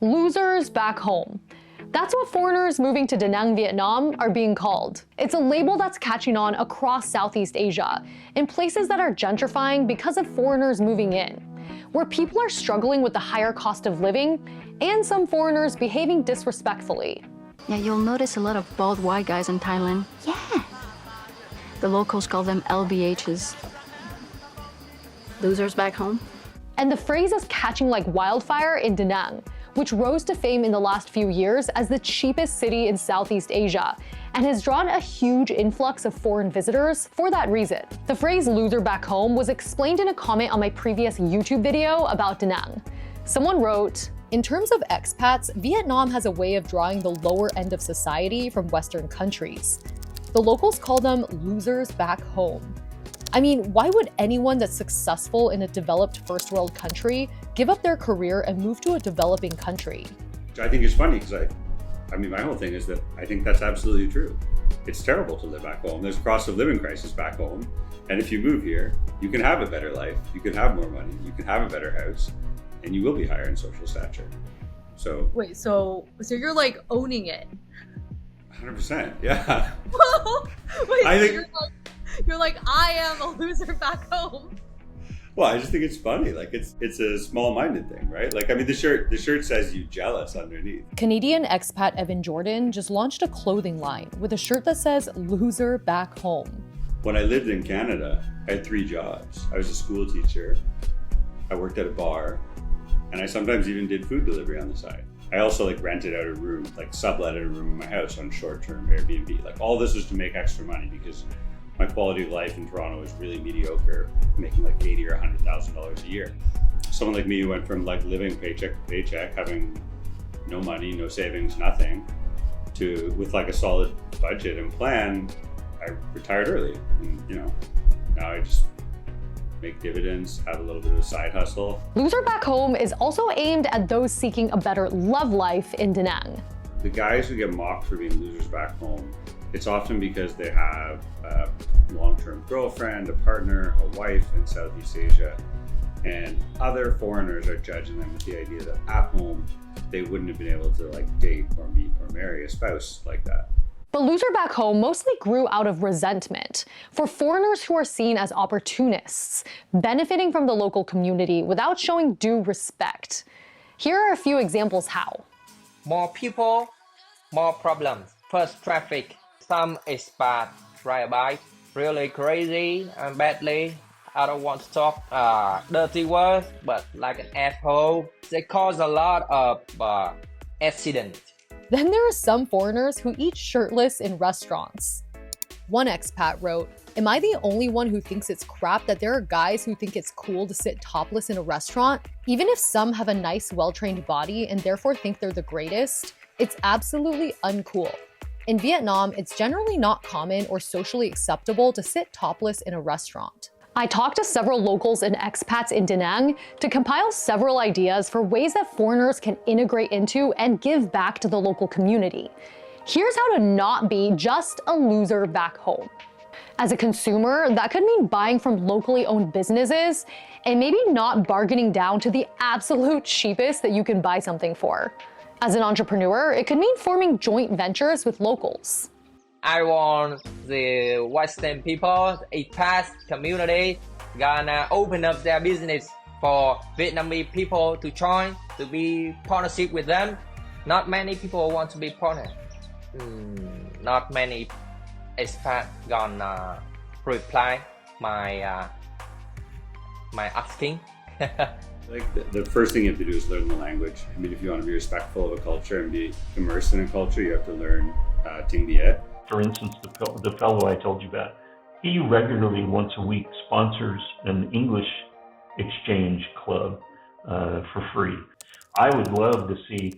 Losers back home. That's what foreigners moving to Da Nang, Vietnam are being called. It's a label that's catching on across Southeast Asia, in places that are gentrifying because of foreigners moving in, where people are struggling with the higher cost of living and some foreigners behaving disrespectfully. Yeah, you'll notice a lot of bald white guys in Thailand. Yeah. The locals call them LBHs. Losers back home. And the phrase is catching like wildfire in Da Nang, which rose to fame in the last few years as the cheapest city in Southeast Asia, and has drawn a huge influx of foreign visitors for that reason. The phrase loser back home was explained in a comment on my previous YouTube video about Da Nang. Someone wrote, "In terms of expats, Vietnam has a way of drawing the lower end of society from Western countries. The locals call them losers back home. I mean, why would anyone that's successful in a developed first world country give up their career and move to a developing country?" I think it's funny because I mean, my whole thing is that I think that's absolutely true. It's terrible to live back home. There's a cost of living crisis back home. And if you move here, you can have a better life, you can have more money, you can have a better house, and you will be higher in social stature. So wait, so you're like owning it? 100%, yeah. Wait, I think you're like, I am a loser back home. Well, I just think it's funny. Like it's a small-minded thing, right? Like, I mean, the shirt says "you jealous" underneath. Canadian expat Evan Jordan just launched a clothing line with a shirt that says "loser back home." When I lived in Canada, I had 3 jobs. I was a school teacher, I worked at a bar, and I sometimes even did food delivery on the side. I also rented out a room, subletted a room in my house on short-term Airbnb. Like, all this was to make extra money because my quality of life in Toronto is really mediocre, making $80,000 or $100,000 a year. Someone like me who went from living paycheck to paycheck, having no money, no savings, nothing, to with a solid budget and plan, I retired early. And, now I just make dividends, have a little bit of a side hustle. Loser back home is also aimed at those seeking a better love life in Da Nang. The guys who get mocked for being losers back home, it's often because they have a long-term girlfriend, a partner, a wife in Southeast Asia, and other foreigners are judging them with the idea that at home they wouldn't have been able to date or meet or marry a spouse like that. But loser back home mostly grew out of resentment for foreigners who are seen as opportunists, benefiting from the local community without showing due respect. Here are a few examples how. More people, more problems. First, traffic. Some expats ride a bike really crazy and badly. I don't want to talk dirty words, but like an asshole. They cause a lot of accidents. Then there are some foreigners who eat shirtless in restaurants. One expat wrote, "Am I the only one who thinks it's crap that there are guys who think it's cool to sit topless in a restaurant? Even if some have a nice, well-trained body and therefore think they're the greatest, it's absolutely uncool. In Vietnam, it's generally not common or socially acceptable to sit topless in a restaurant." I talked to several locals and expats in Da Nang to compile several ideas for ways that foreigners can integrate into and give back to the local community. Here's how to not be just a loser back home. As a consumer, that could mean buying from locally owned businesses and maybe not bargaining down to the absolute cheapest that you can buy something for. As an entrepreneur, it could mean forming joint ventures with locals. I want the Western people, Expats community, gonna open up their business for Vietnamese people to join, to be partnership with them. Not many people want to be partner. Not many expats gonna reply my asking. The first thing you have to do is learn the language. I mean, if you want to be respectful of a culture and be immersed in a culture, you have to learn Tiếng Việt. For instance, the fellow I told you about, he regularly once a week sponsors an English exchange club for free. I would love to see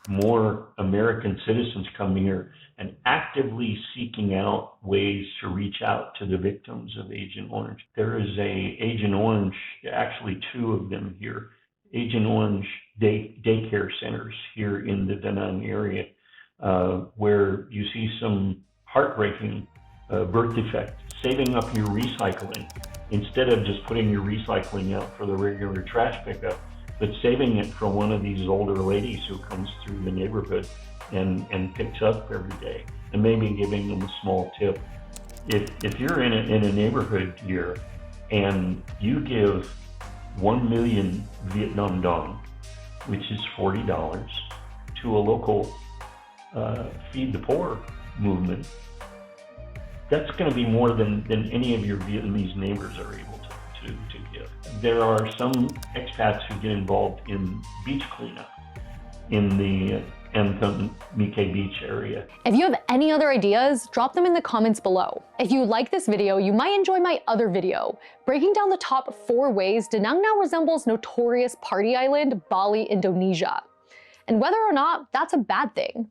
more American citizens come here and actively seeking out ways to reach out to the victims of Agent Orange. There is Agent Orange, actually 2 of them here, Agent Orange daycare centers here in the Da Nang area, where you see some heartbreaking birth defects. Saving up your recycling, instead of just putting your recycling out for the regular trash pickup, but saving it for one of these older ladies who comes through the neighborhood and picks up every day, and maybe giving them a small tip. If you're in a neighborhood here and you give 1 million Vietnam dong, which is $40, to a local Feed the Poor movement, that's going to be more than any of your Vietnamese neighbors are able to give. There are some expats who get involved in beach cleanup in the Anthem Mike Beach area. If you have any other ideas, drop them in the comments below. If you like this video, you might enjoy my other video, breaking down the top 4 ways Da Nang now resembles notorious party island Bali, Indonesia, and whether or not that's a bad thing.